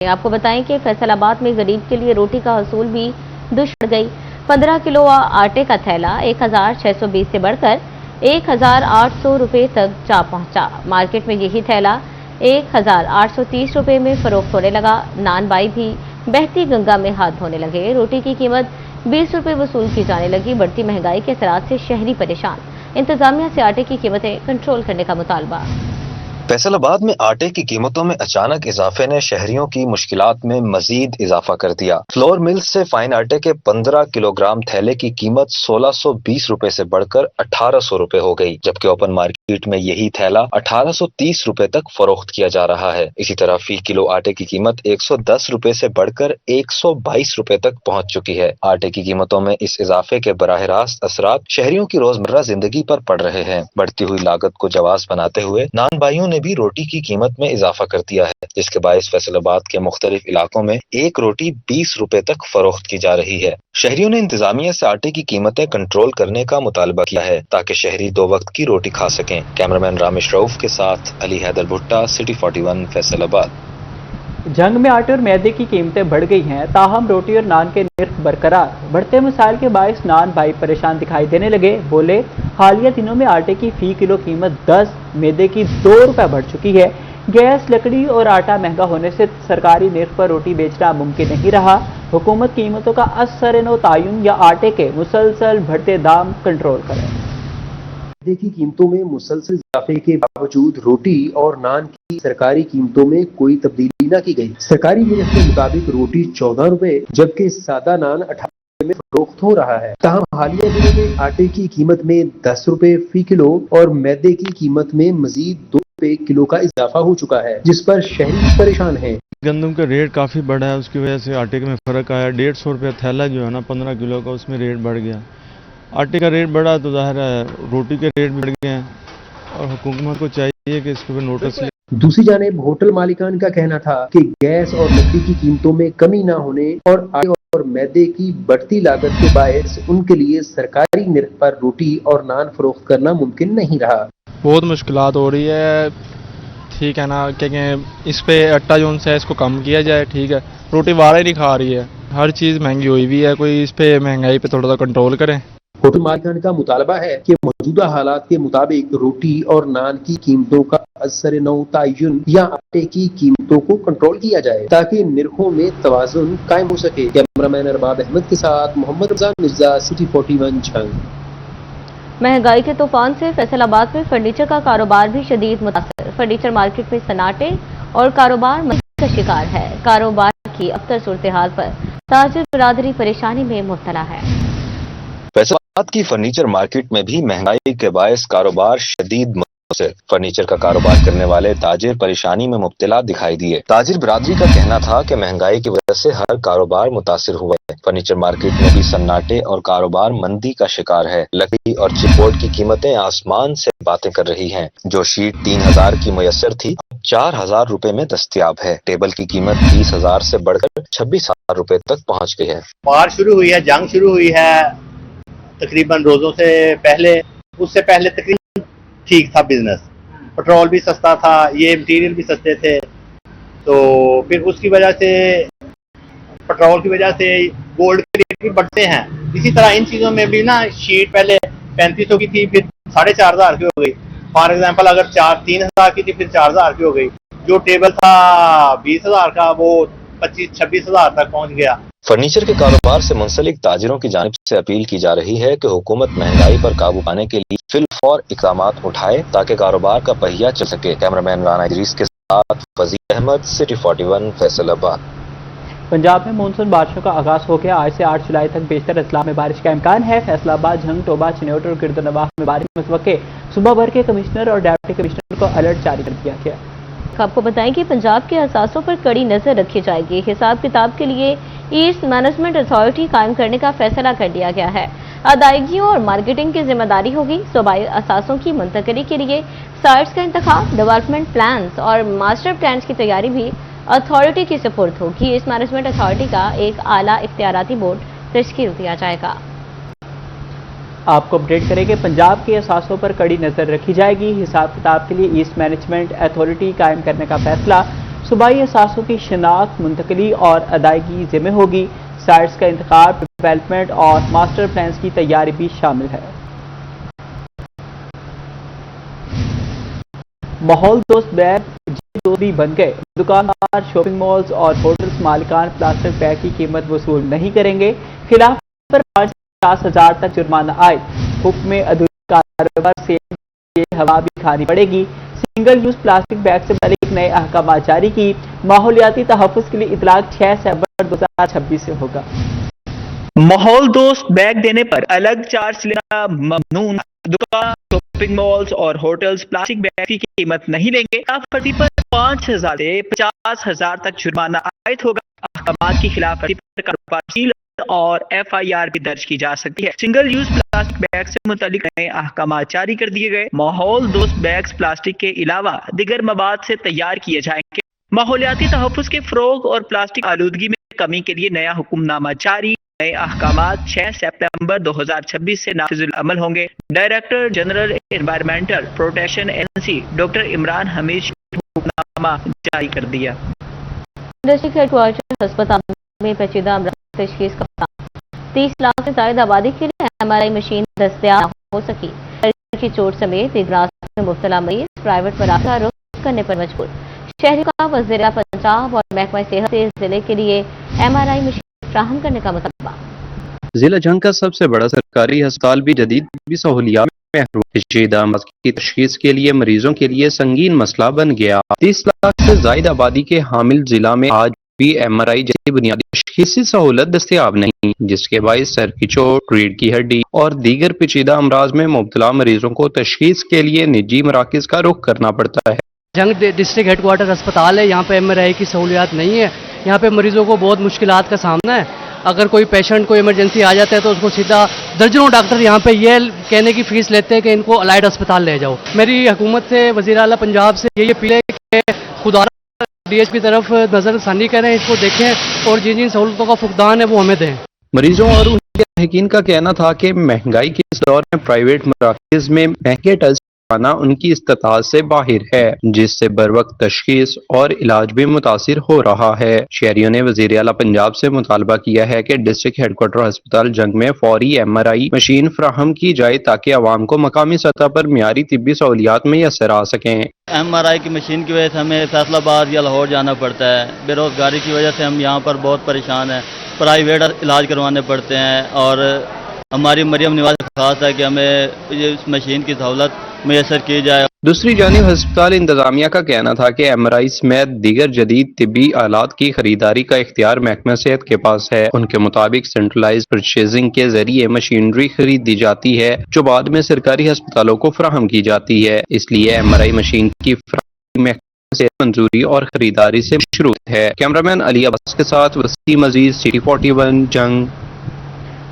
آپ کو بتائیں کہ فیصل آباد میں غریب کے لیے روٹی کا حصول بھی دشوار گئی۔ 15 کلو آٹے کا تھیلا 1620 سے بڑھ کر 1800 روپے تک جا پہنچا۔ مارکیٹ میں یہی تھیلا 1830 روپے میں فروخت ہونے لگا۔ نان بائی بھی بہتی گنگا میں ہاتھ دھونے لگے۔ روٹی کی قیمت 20 روپے وصول کی جانے لگی۔ بڑھتی مہنگائی کے اثرات سے شہری پریشان، انتظامیہ سے آٹے کی قیمتیں کنٹرول کرنے کا مطالبہ۔ فیصل آباد میں آٹے کی قیمتوں میں اچانک اضافے نے شہریوں کی مشکلات میں مزید اضافہ کر دیا۔ فلور ملز سے فائن آٹے کے 15 کلو گرام تھیلے کی قیمت 1620 روپے سے بڑھ کر 1800 روپے ہو گئی، جبکہ اوپن مارکیٹ میں یہی تھیلا 1830 روپے تک فروخت کیا جا رہا ہے۔ اسی طرح فی کلو آٹے کی قیمت 110 روپے سے بڑھ کر 122 روپے تک پہنچ چکی ہے۔ آٹے کی قیمتوں میں اس اضافے کے براہ راست اثرات شہریوں کی روزمرہ زندگی پر پڑ رہے ہیں۔ بڑھتی ہوئی لاگت کو جواز بناتے ہوئے نان بھائیوں نے بھی روٹی کی قیمت میں اضافہ کر دیا ہے، جس کے باعث فیصل آباد کے مختلف علاقوں میں ایک روٹی 20 روپے تک فروخت کی جا رہی ہے۔ شہریوں نے انتظامیہ سے آٹے کی قیمتیں کنٹرول کرنے کا مطالبہ کیا ہے تاکہ شہری 2 وقت کی روٹی کھا سکیں۔ کیمرامین رامش رؤف کے ساتھ علی حیدر بھٹا، سٹی 41 فیصل آباد۔ جنگ میں آٹے اور میدے کی قیمتیں بڑھ گئی ہیں، تاہم روٹی اور نان کے نرخ برقرار۔ بڑھتے مسائل کے باعث نان بھائی پریشان دکھائی دینے لگے۔ بولے حالیہ دنوں میں آٹے کی فی کلو قیمت 10، میدے کی 2 روپے بڑھ چکی ہے۔ گیس، لکڑی اور آٹا مہنگا ہونے سے سرکاری نرخ پر روٹی بیچنا ممکن نہیں رہا۔ حکومت قیمتوں کا اثر نو تعین یا آٹے کے مسلسل بڑھتے دام کنٹرول کرے۔ میدے کی قیمتوں میں مسلسل اضافے کے باوجود روٹی اور نان کی سرکاری قیمتوں میں کوئی تبدیلی نہ کی گئی۔ سرکاری نرخ کے مطابق روٹی 14 روپے جبکہ سادہ نان 18 روپے میں فروخت ہو رہا ہے۔ تاہم حالیہ دنوں میں آٹے کی قیمت میں 10 روپے فی کلو اور میدے کی قیمت میں مزید 2 روپے کلو کا اضافہ ہو چکا ہے، جس پر شہری پریشان ہیں۔ گندم کا ریٹ کافی بڑھا ہے، اس کی وجہ سے آٹے میں فرق آیا۔ 150 روپے تھیلا جو ہے نا 15 کلو کا، اس میں ریٹ بڑھ گیا۔ آٹے کا ریٹ بڑھا تو ظاہر ہے روٹی کے ریٹ بڑھ گئے ہیں، اور حکومت کو چاہیے کہ اس کے اوپر نوٹس لے۔ دوسری جانب ہوٹل مالکان کا کہنا تھا کہ گیس اور لکڑی کی قیمتوں میں کمی نہ ہونے اور آٹے اور میدے کی بڑھتی لاگت کے باعث ان کے لیے سرکاری نرخ پر روٹی اور نان فروخت کرنا ممکن نہیں رہا۔ بہت مشکلات ہو رہی ہے، ٹھیک ہے نا، کہ اس پہ اٹا جو ہے اس کو کم کیا جائے، ٹھیک ہے۔ روٹی وارے نہیں کھا رہی ہے، ہر چیز مہنگی ہوئی بھی ہے، کوئی اس پہ مہنگائی پہ تھوڑا سا کنٹرول کریں۔ ہوٹل مالکان کا مطالبہ ہے کہ موجودہ حالات کے مطابق روٹی اور نان کی قیمتوں کا اثر نو تعین یا آٹے کی قیمتوں کو کنٹرول کیا جائے تاکہ نرخوں میں توازن قائم ہو سکے۔ کیمرامین ارباب احمد کے ساتھ محمد رمضان مرزا، سٹی 41 جھنگ۔ مہنگائی کے طوفان سے فیصل آباد میں فرنیچر کا کاروبار بھی شدید متاثر۔ فرنیچر مارکیٹ میں سناٹے اور کاروبار مندی کا شکار ہے۔ کاروبار کی ابتر صورتحال پر تاجر برادری پریشانی میں مبتلا ہے۔ فیصل آباد کی فرنیچر مارکیٹ میں بھی مہنگائی کے باعث کاروبار شدید متاثر۔ فرنیچر کا کاروبار کرنے والے تاجر پریشانی میں مبتلا دکھائی دیے۔ تاجر برادری کا کہنا تھا کہ مہنگائی کی وجہ سے ہر کاروبار متاثر ہوا ہے۔ فرنیچر مارکیٹ میں بھی سناٹے اور کاروبار مندی کا شکار ہے۔ لکڑی اور چپ بورڈ کی قیمتیں آسمان سے باتیں کر رہی ہیں۔ جو شیٹ 3000 کی میسر تھی 4000 روپے میں دستیاب ہے۔ ٹیبل کی قیمت 20000 سے بڑھ کر 26000 روپے تک پہنچ گئی ہے۔ مار شروع ہوئی ہے، جنگ شروع ہوئی ہے تقریباً روزوں سے پہلے، اس سے پہلے تقریباً ٹھیک تھا بزنس، پٹرول بھی سستا تھا، یہ مٹیریل بھی سستے تھے، تو پھر اس کی وجہ سے پٹرول کی وجہ سے گولڈ کے ریٹ بھی بڑھتے ہیں۔ اسی طرح ان چیزوں میں بھی نا، شیٹ پہلے 3500 کی تھی، پھر 4500 کی ہو گئی۔ فار ایگزامپل اگر 3000 کی تھی پھر 4000 کی ہو گئی۔ جو ٹیبل تھا 20000 کا وہ 25-26 تک پہنچ گیا۔ فرنیچر کے کاروبار سے منسلک تاجروں کی جانب سے اپیل کی جا رہی ہے کہ حکومت مہنگائی پر قابو پانے کے لیے فی الفور اقدامات اٹھائے تاکہ کاروبار کا پہیہ چل سکے۔ کیمرامین رانا ادریس کے ساتھ فضیل احمد، سٹی 41 فیصل آباد۔ پنجاب میں مونسون بارشوں کا آغاز ہو گیا۔ آج سے 8 جولائی تک بیشتر اضلاع میں بارش کا امکان ہے۔ فیصل آباد، جھنگ، ٹوبہ، چنیوٹ اور گرد و نواح میں بارش متوقع۔ صوبہ بھر کے کمشنر اور ڈپٹی کمشنر کو الرٹ جاری کر دیا گیا۔ آپ کو بتائیں کہ پنجاب کے اثاثوں پر کڑی نظر رکھی جائے گی۔ حساب کتاب کے لیے ایسٹ مینجمنٹ اتھارٹی قائم کرنے کا فیصلہ کر لیا گیا ہے۔ ادائیگیوں اور مارکیٹنگ کی ذمہ داری ہوگی۔ صوبائی اثاثوں کی منتقلی کے لیے سائٹس کا انتخاب، ڈیولپمنٹ پلانز اور ماسٹر پلانز کی تیاری بھی اتھارٹی کی سپرد ہوگی۔ ایسٹ مینجمنٹ اتھارٹی کا ایک اعلیٰ اختیاراتی بورڈ تشکیل دیا جائے گا۔ آپ کو اپڈیٹ کریں کہ پنجاب کے اثاثوں پر کڑی نظر رکھی جائے گی۔ حساب کتاب کے لیے ایسٹ مینجمنٹ اتھارٹی قائم کرنے کا فیصلہ صوبائی اثاثوں کی شناخت، منتقلی اور ادائیگی ذمہ ہوگی۔ سائٹس کا انتخاب، ڈیولپمنٹ اور ماسٹر پلانز کی تیاری بھی شامل ہے۔ ماحول دوست بیگ بھی بن گئے۔ دکاندار، شاپنگ مالز اور ہوٹلز مالکان پلاسٹک بیگ کی قیمت وصول نہیں کریں گے۔ خلاف پر 50,000 تک جرمانہ عائد۔ حکم عدولی کاروبار سے ہوا بھی کھانی پڑے گی۔ سنگل یوز پلاسٹک بیگ سے متعلق نئے احکامات جاری کی۔ ماحولیاتی تحفظ کے لیے اطلاق 6 سپٹمبر 2026 سے ہوگا۔ ماحول دوست بیگ دینے پر الگ چارج لینا ممنوع۔ دکان، شاپنگ مالز اور ہوٹلز پلاسٹک بیگ کی قیمت نہیں لیں گے۔ خلاف ورزی پر 5,000 سے 50,000 تک جرمانہ عائد ہوگا۔ احکامات کی خلاف ورزی پر کاروبار سیل اور FIR بھی درج کی جا سکتی ہے۔ سنگل یوز پلاسٹک بیگ سے متعلق نئے احکامات جاری کر دیے گئے۔ ماحول دوست بیگز پلاسٹک کے علاوہ دیگر مواد سے تیار کیے جائیں گے۔ ماحولیاتی تحفظ کے فروغ اور پلاسٹک آلودگی میں کمی کے لیے نیا حکم نامہ جاری۔ نئے احکامات 6 سپتمبر 2026 سے نافذ العمل ہوں گے۔ Director general environmental protection agency doctor Imran Hamid نے حکم نامہ جاری کر دیا۔ ڈسٹرکٹ ہیڈ کوارٹر ہسپتال میں پیچیدہ امراض تشخیص کا کام۔ 30 لاکھ سے زائد آبادی کے لیے MRI مشین دستیاب نہ ہو سکی۔ سر کی چوٹ سمیت امراض میں مبتلا مریض پرائیویٹ مراکز کا رخ کرنے پر مجبور۔ شہریوں کا وزیر اعلیٰ پنجاب اور محکمہ صحت سے ضلع کے لیے MRI مشین فراہم کرنے کا مطالبہ۔ ضلع جنگ کا سب سے بڑا سرکاری ہسپتال بھی جدید طبی سہولیات میں محروم۔ پیچیدہ امراض کی تشخیص کے لیے مریضوں کے لیے سنگین مسئلہ بن گیا۔ 30 لاکھ سے زائد آبادی کے حامل ضلع میں آج بھی MRI جیسی بنیادی تشخیصی سہولت دستیاب نہیں، جس کے باعث سر کی چوٹ، ریڑھ کی ہڈی اور دیگر پیچیدہ امراض میں مبتلا مریضوں کو تشخیص کے لیے نجی مراکز کا رخ کرنا پڑتا ہے۔ جنگ ڈسٹرکٹ ہیڈ کوارٹر ہسپتال ہے، یہاں پہ MRI کی سہولیات نہیں ہے۔ یہاں پہ مریضوں کو بہت مشکلات کا سامنا ہے۔ اگر کوئی پیشنٹ کو ایمرجنسی آ جاتا ہے تو اس کو سیدھا درجنوں ڈاکٹر یہاں پہ یہ کہنے کی فیس لیتے ہیں کہ ان کو الائڈ اسپتال لے جاؤ۔ میری حکومت سے، وزیر اعلیٰ پنجاب سے یہی اپیل ہے کہ خدا DH کی طرف نظر ثانی کریں، اس کو دیکھیں اور جن جن سہولتوں کا فقدان ہے وہ ہمیں دیں۔ مریضوں اور ان کے لاحقین کا کہنا تھا کہ مہنگائی کے اس دور میں پرائیویٹ مراکز میں مہنگے ٹیسٹ کروانا ان کی استطاعت سے باہر ہے، جس سے بروقت تشخیص اور علاج بھی متاثر ہو رہا ہے۔ شہریوں نے وزیر اعلیٰ پنجاب سے مطالبہ کیا ہے کہ ڈسٹرکٹ ہیڈ کوارٹر ہسپتال جنگ میں فوری MRI مشین فراہم کی جائے تاکہ عوام کو مقامی سطح پر معیاری طبی سہولیات میسر آ سکیں۔ MRI کی مشین کی وجہ سے ہمیں فیصل آباد یا لاہور جانا پڑتا ہے۔ بے روزگاری کی وجہ سے ہم یہاں پر بہت پریشان ہیں، پرائیویٹ علاج کروانے پڑتے ہیں، اور ہماری مریم نواز خاص ہے کہ ہمیں اس مشین کی سہولت میسر کی جائے۔ دوسری جانب ہسپتال انتظامیہ کا کہنا تھا کہ MRI سمیت دیگر جدید طبی آلات کی خریداری کا اختیار محکمہ صحت کے پاس ہے۔ ان کے مطابق سینٹرلائز پرچیزنگ کے ذریعے مشینری خریدی جاتی ہے جو بعد میں سرکاری ہسپتالوں کو فراہم کی جاتی ہے، اس لیے MRI مشین کی فراہمی محکمہ صحت منظوری اور خریداری سے مشروط ہے۔ کیمرامین علی عباس کے ساتھ وسیم عزیز، سٹی 41 جنگ۔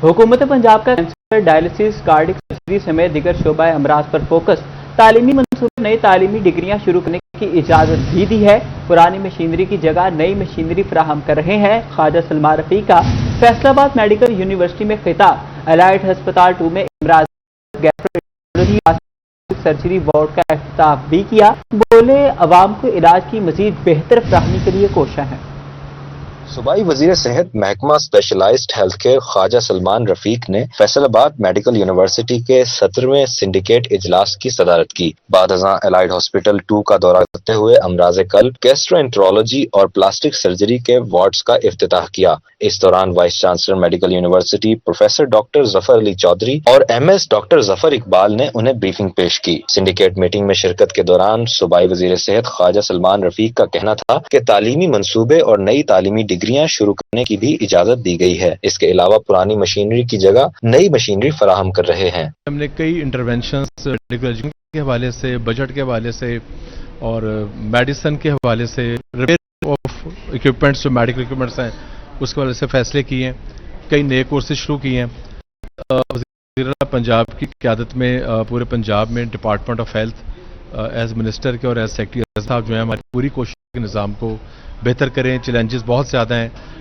حکومت پنجاب کا کینسر، ڈائلسس، کارڈک سرجری سمیت دیگر شعبہ امراض پر فوکس۔ تعلیمی منصوبے نئی تعلیمی ڈگریاں شروع کرنے کی اجازت بھی دی ہے۔ پرانی مشینری کی جگہ نئی مشینری فراہم کر رہے ہیں۔ خواجہ سلمان رفیق کا فیصل آباد میڈیکل یونیورسٹی میں خطاب۔ الائڈ ہسپتال 2 میں امراض گیسٹرولوجی سرجری وارڈ کا افتتاح بھی کیا۔ بولے عوام کو علاج کی مزید بہتر فراہمی کے لیے کوشاں ہیں۔ صوبائی وزیر صحت محکمہ اسپیشلائزڈ ہیلتھ کیئر خواجہ سلمان رفیق نے فیصل آباد میڈیکل یونیورسٹی کے 17ویں سنڈیکیٹ اجلاس کی صدارت کی۔ بعد ازاں الائڈ ہاسپٹل 2 کا دورہ کرتے ہوئے امراض قلب، گیسٹرو اور پلاسٹک سرجری کے وارڈز کا افتتاح کیا۔ اس دوران vice chancellor medical university professor doctor Zafar Ali Chaudhry اور MS ڈاکٹر ظفر اقبال نے انہیں بریفنگ پیش کی۔ سنڈیکیٹ میٹنگ میں شرکت کے دوران صوبائی وزیر صحت خواجہ سلمان رفیق کا کہنا تھا کہ تعلیمی منصوبے اور نئی تعلیمی ڈگریاں شروع کرنے کی بھی اجازت دی گئی ہے۔ اس کے علاوہ پرانی مشینری کی جگہ نئی مشینری فراہم کر رہے ہیں۔ ہم نے کئی انٹرونشنز میڈیکل کے حوالے سے، بجٹ کے حوالے سے اور میڈیسن کے حوالے سے، ریپیئر آف اکوپمنٹس جو میڈیکل اکوپمنٹس ہیں اس کے حوالے سے فیصلے کیے ہیں، کئی نئے کورسز شروع کیے ہیں۔ وزیر اعلیٰ پنجاب کی قیادت میں پورے پنجاب میں department of health as minister کے اور ایز سیکرٹری صاحب جو ہے ہماری پوری کوشش کے نظام کو بہتر کریں۔ چیلنجز بہت زیادہ ہیں،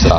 17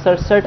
67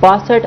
62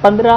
15